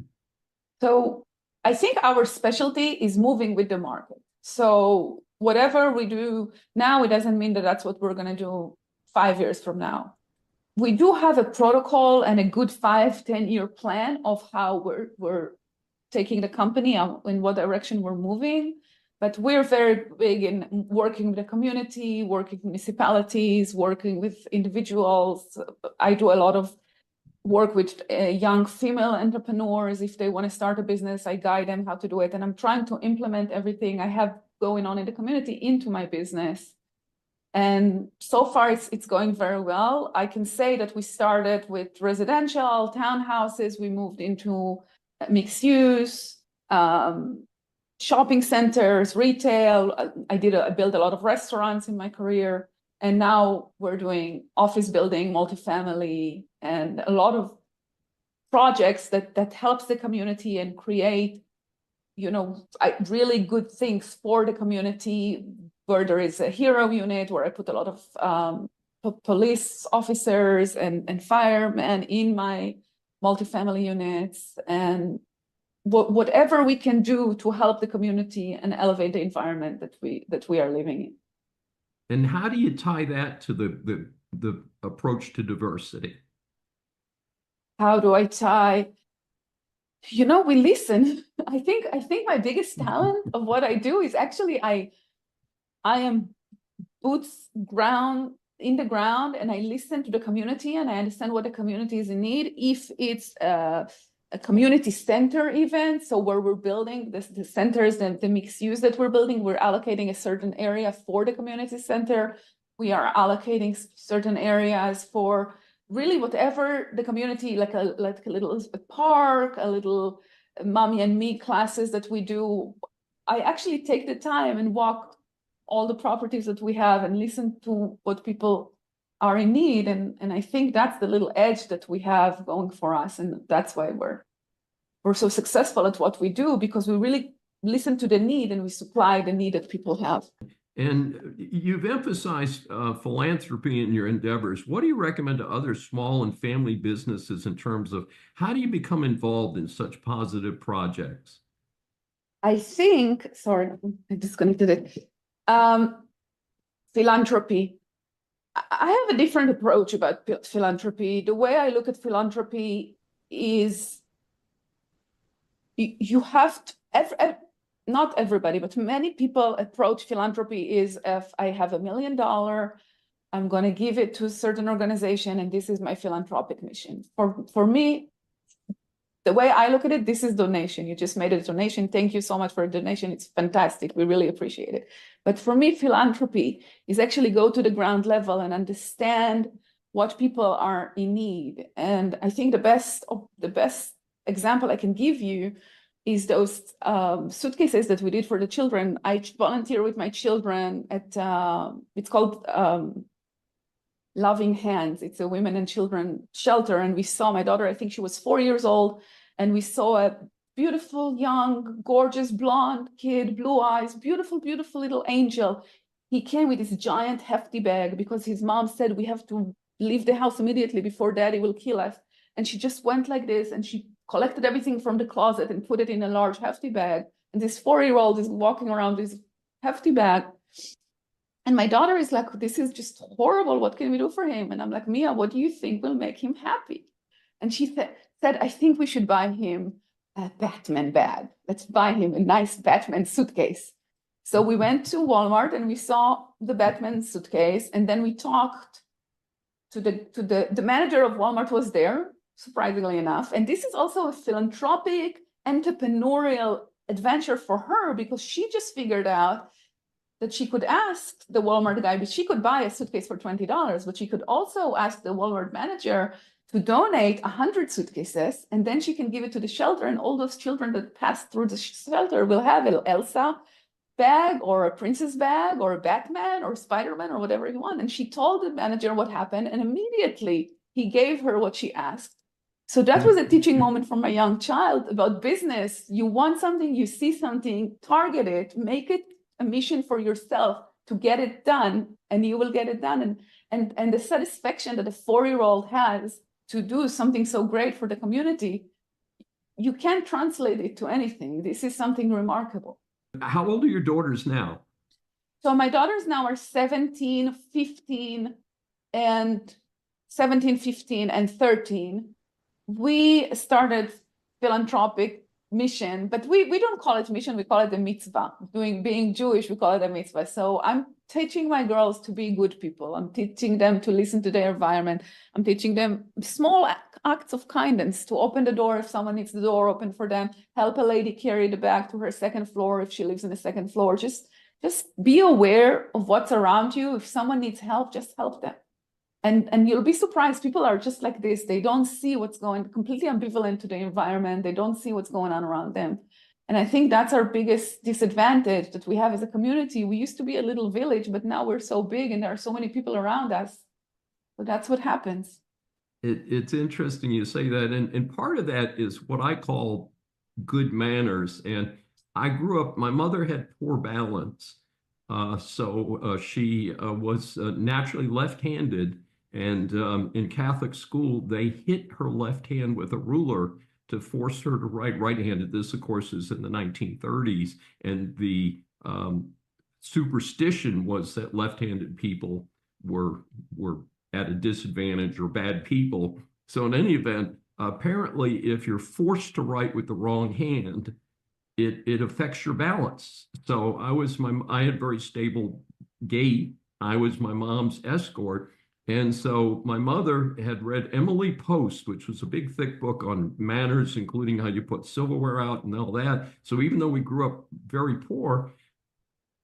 [SPEAKER 7] So I think our specialty is moving with the market. So whatever we do now, it doesn't mean that that's what we're going to do 5 years from now. We do have a protocol and a good 5-10-year plan of how we're taking the company and in what direction we're moving. But we're very big in working with the community, working with municipalities, working with individuals. I do a lot of work with young female entrepreneurs. If they want to start a business, I guide them how to do it. And I'm trying to implement everything I have going on in the community into my business. And so far, it's going very well. I can say that we started with residential townhouses. We moved into mixed use, shopping centers, retail. I built a lot of restaurants in my career. And now we're doing office building, multifamily, and a lot of projects that helps the community and create, really good things for the community, where there is a hero unit, where I put a lot of police officers and firemen in my multifamily units, and whatever we can do to help the community and elevate the environment that we are living in.
[SPEAKER 3] And how do you tie that to the approach to diversity?
[SPEAKER 7] How do I tie? We listen. I think my biggest talent of what I do is actually I am boots in the ground, and I listen to the community and I understand what the community is in need. If it's a community center event, so where we're building the centers, the mixed use that we're building, we're allocating a certain area for the community center. We are allocating certain areas for really whatever the community, like a little park, a little mommy and me classes that we do. I actually take the time and walk all the properties that we have and listen to what people are in need. And I think that's the little edge that we have going for us. And that's why we're so successful at what we do, because we really listen to the need and we supply the need that people have.
[SPEAKER 3] And you've emphasized philanthropy in your endeavors. What do you recommend to other small and family businesses in terms of how do you become involved in such positive projects?
[SPEAKER 7] I think, sorry, I disconnected it. Philanthropy. I have a different approach about philanthropy. The way I look at philanthropy is you have to, not everybody, but many people approach philanthropy is, if I have $1 million, I'm going to give it to a certain organization, and this is my philanthropic mission. For me, the way I look at it, this is donation. You just made a donation. Thank you so much for a donation. It's fantastic. We really appreciate it. But for me, philanthropy is actually go to the ground level and understand what people are in need. And I think the best example I can give you is those suitcases that we did for the children. I volunteer with my children at, it's called Loving Hands. It's a women and children shelter. And we saw my daughter, I think she was 4 years old, and we saw a beautiful, young, gorgeous, blonde kid, blue eyes, beautiful, beautiful little angel. He came with this giant hefty bag because his mom said, we have to leave the house immediately before daddy will kill us. And she just went like this, and she collected everything from the closet and put it in a large hefty bag. And this 4-year-old is walking around this hefty bag. And my daughter is like, this is just horrible. What can we do for him? And I'm like, Mia, what do you think will make him happy? And she said, I think we should buy him a Batman bag. Let's buy him a nice Batman suitcase. So we went to Walmart and we saw the Batman suitcase. And then we talked the manager of Walmart was there, surprisingly enough. And this is also a philanthropic, entrepreneurial adventure for her, because she just figured out that she could ask the Walmart guy, but she could buy a suitcase for $20, but she could also ask the Walmart manager to donate 100 suitcases, and then she can give it to the shelter, and all those children that pass through the shelter will have an Elsa bag or a princess bag or a Batman or Spider-Man or whatever you want. And she told the manager what happened, and immediately he gave her what she asked. So that was a teaching moment for my young child about business. You want something, you see something, target it, make it a mission for yourself to get it done, and you will get it done. And the satisfaction that a 4-year-old has to do something so great for the community, you can't translate it to anything. This is something remarkable.
[SPEAKER 3] How old are your daughters now?
[SPEAKER 7] So my daughters now are 17, 15, and 13. We started philanthropic mission, but we don't call it mission, we call it a mitzvah. Being Jewish, we call it a mitzvah. So I'm teaching my girls to be good people. I'm teaching them to listen to their environment. I'm teaching them small acts of kindness, to open the door if someone needs the door open for them, help a lady carry the bag to her second floor if she lives in the second floor. Just be aware of what's around you. If someone needs help, just help them. And you'll be surprised, people are just like this. They don't see what's completely ambivalent to the environment. They don't see what's going on around them. And I think that's our biggest disadvantage that we have as a community. We used to be a little village, but now we're so big and there are so many people around us. So that's what happens.
[SPEAKER 3] It's interesting you say that. And part of that is what I call good manners. And I grew up, my mother had poor balance. So she was naturally left-handed. And in Catholic school, they hit her left hand with a ruler to force her to write right-handed. This, of course, is in the 1930s. And the superstition was that left-handed people were at a disadvantage or bad people. So in any event, apparently, if you're forced to write with the wrong hand, it affects your balance. So I had very stable gait. I was my mom's escort. And so my mother had read Emily Post, which was a big, thick book on manners, including how you put silverware out and all that. So even though we grew up very poor,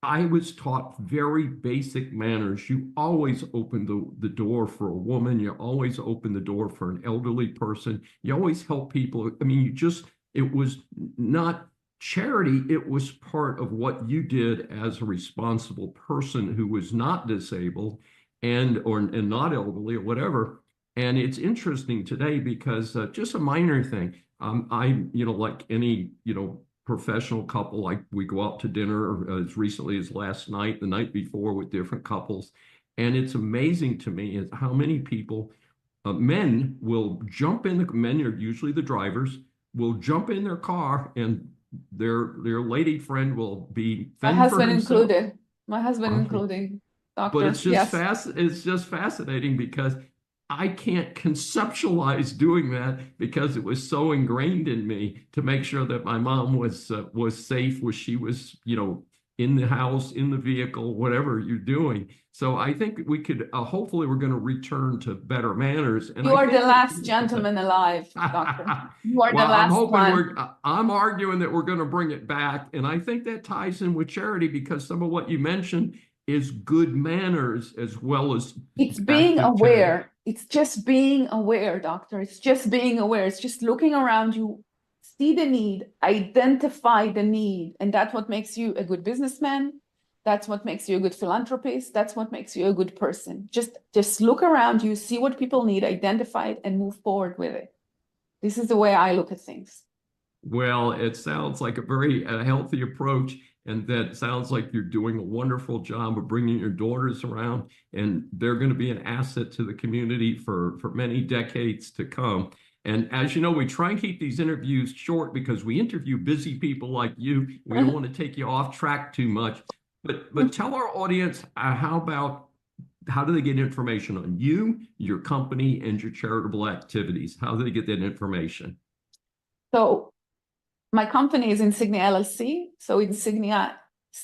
[SPEAKER 3] I was taught very basic manners. You always open the door for a woman. You always open the door for an elderly person. You always help people. I mean, it was not charity. It was part of what you did as a responsible person who was not disabled and not elderly or whatever. And it's interesting today because just a minor thing. Like any, professional couple, like we go out to dinner as recently as last night, the night before with different couples. And it's amazing to me is how many people, men will jump in, men are usually the drivers, will jump in their car and their lady friend will be
[SPEAKER 7] my husband included. My husband including. Doctor.
[SPEAKER 3] But it's just it's just fascinating because I can't conceptualize doing that because it was so ingrained in me to make sure that my mom was safe, she was in the house, in the vehicle, whatever you're doing. So I think we could hopefully we're going to return to better manners. And
[SPEAKER 7] you are the last gentleman alive, Doctor. You are the last one.
[SPEAKER 3] I'm arguing that we're going to bring it back, and I think that ties in with charity because some of what you mentioned is good manners as well as
[SPEAKER 7] it's being aware. It's just being aware, Doctor. It's just being aware. It's just looking around you, see the need, identify the need, and that's what makes you a good businessman. That's what makes you a good philanthropist. That's what makes you a good person. Just look around you, see what people need, identify it, and move forward with it. This is the way I look at things.
[SPEAKER 3] Well, it sounds like a very healthy approach. And that sounds like you're doing a wonderful job of bringing your daughters around, and they're going to be an asset to the community for many decades to come. And as you know, we try and keep these interviews short because we interview busy people like you. We don't want to take you off track too much. But tell our audience how do they get information on you, your company, and your charitable activities? How do they get that information?
[SPEAKER 7] So my company is Insignia LLC. So Insignia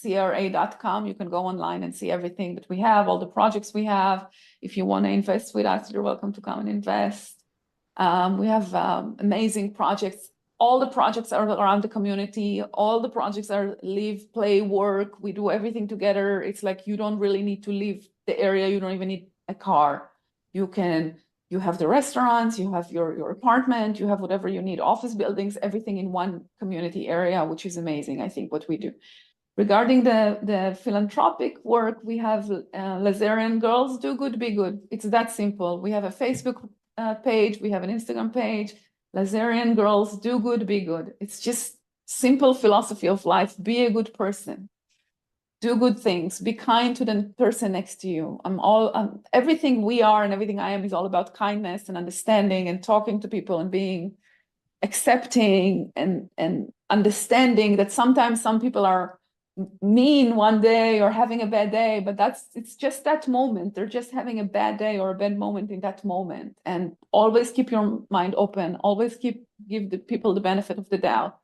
[SPEAKER 7] CRA.com. You can go online and see everything that we have, all the projects we have. If you want to invest with us, you're welcome to come and invest. We have amazing projects. All the projects are around the community. All the projects are live, play, work. We do everything together. It's like you don't really need to leave the area. You don't even need a car. You have the restaurants, you have your apartment, you have whatever you need, office buildings, everything in one community area, which is amazing, I think, what we do. Regarding the philanthropic work, we have Lazarian Girls Do Good, Be Good. It's that simple. We have a Facebook page, we have an Instagram page, Lazarian Girls Do Good, Be Good. It's just simple philosophy of life. Be a good person. Do good things. Be kind to the person next to you. Everything we are and everything I am is all about kindness and understanding and talking to people and being accepting and understanding that sometimes some people are mean one day or having a bad day, but it's just that moment. They're just having a bad day or a bad moment in that moment. And always keep your mind open. Always give the people the benefit of the doubt.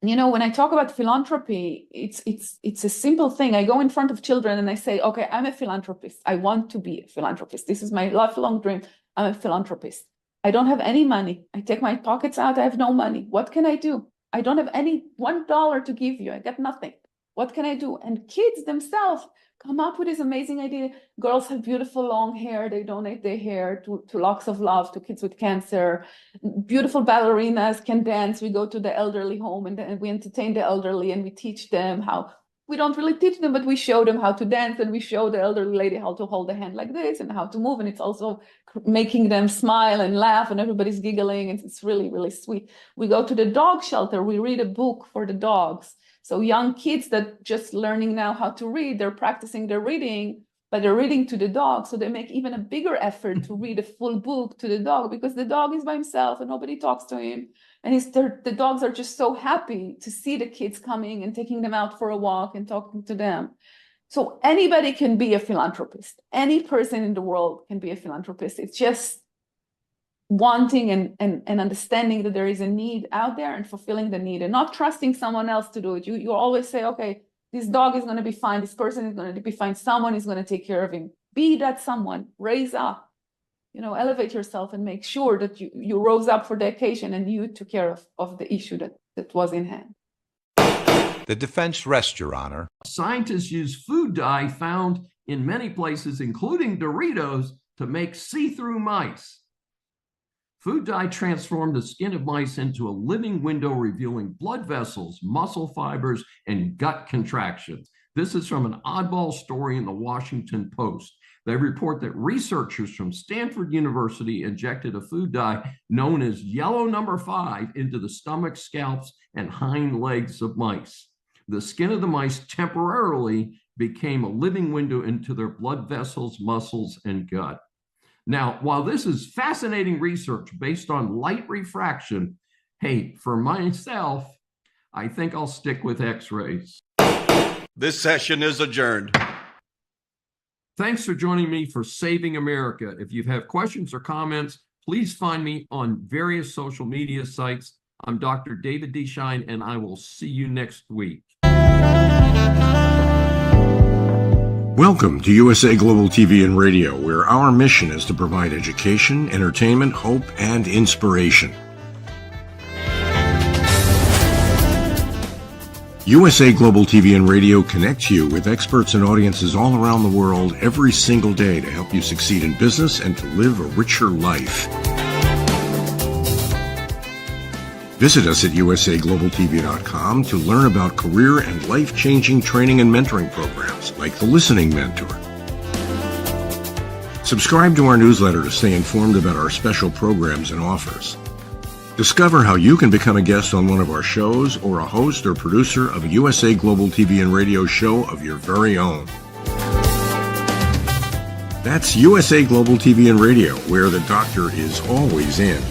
[SPEAKER 7] You know, when I talk about philanthropy, it's a simple thing. I go in front of children and I say, okay, I'm a philanthropist. I want to be a philanthropist. This is my lifelong dream. I'm a philanthropist. I don't have any money. I take my pockets out. I have no money. What can I do? I don't have any $1 to give you. I got nothing. What can I do? And kids themselves come up with this amazing idea. Girls have beautiful long hair. They donate their hair to Locks of Love, to kids with cancer. Beautiful ballerinas can dance. We go to the elderly home and we entertain the elderly and we teach them how. We don't really teach them, but we show them how to dance, and we show the elderly lady how to hold the hand like this and how to move. And it's also making them smile and laugh, and everybody's giggling. And it's really, really sweet. We go to the dog shelter. We read a book for the dogs. So young kids that just learning now how to read, they're practicing their reading, but they're reading to the dog. So they make even a bigger effort to read a full book to the dog, because the dog is by himself and nobody talks to him. And the dogs are just so happy to see the kids coming and taking them out for a walk and talking to them. So anybody can be a philanthropist. Any person in the world can be a philanthropist. It's just wanting and understanding that there is a need out there and fulfilling the need and not trusting someone else to do it. You always say, okay, this dog is going to be fine. This person is going to be fine. Someone is going to take care of him. Be that someone. Raise up, elevate yourself and make sure that you rose up for the occasion and you took care of the issue that was in hand.
[SPEAKER 6] The defense rests, Your Honor.
[SPEAKER 3] Scientists use food dye found in many places, including Doritos, to make see-through mice. Food dye transformed the skin of mice into a living window, revealing blood vessels, muscle fibers, and gut contractions. This is from an oddball story in the Washington Post. They report that researchers from Stanford University injected a food dye known as yellow number 5 into the stomach, scalps, and hind legs of mice. The skin of the mice temporarily became a living window into their blood vessels, muscles, and gut. Now, while this is fascinating research based on light refraction, hey, for myself, I think I'll stick with X-rays.
[SPEAKER 4] This session is adjourned.
[SPEAKER 3] Thanks for joining me for Saving America. If you have questions or comments, please find me on various social media sites. I'm Dr. David D. Schein, and I will see you next week.
[SPEAKER 2] Welcome to USA Global TV and Radio, where our mission is to provide education, entertainment, hope, and inspiration. USA Global TV and Radio connects you with experts and audiences all around the world every single day to help you succeed in business and to live a richer life. Visit us at usaglobaltv.com to learn about career and life-changing training and mentoring programs like the Listening Mentor. Subscribe to our newsletter to stay informed about our special programs and offers. Discover how you can become a guest on one of our shows or a host or producer of a USA Global TV and Radio show of your very own. That's USA Global TV and Radio, where the doctor is always in.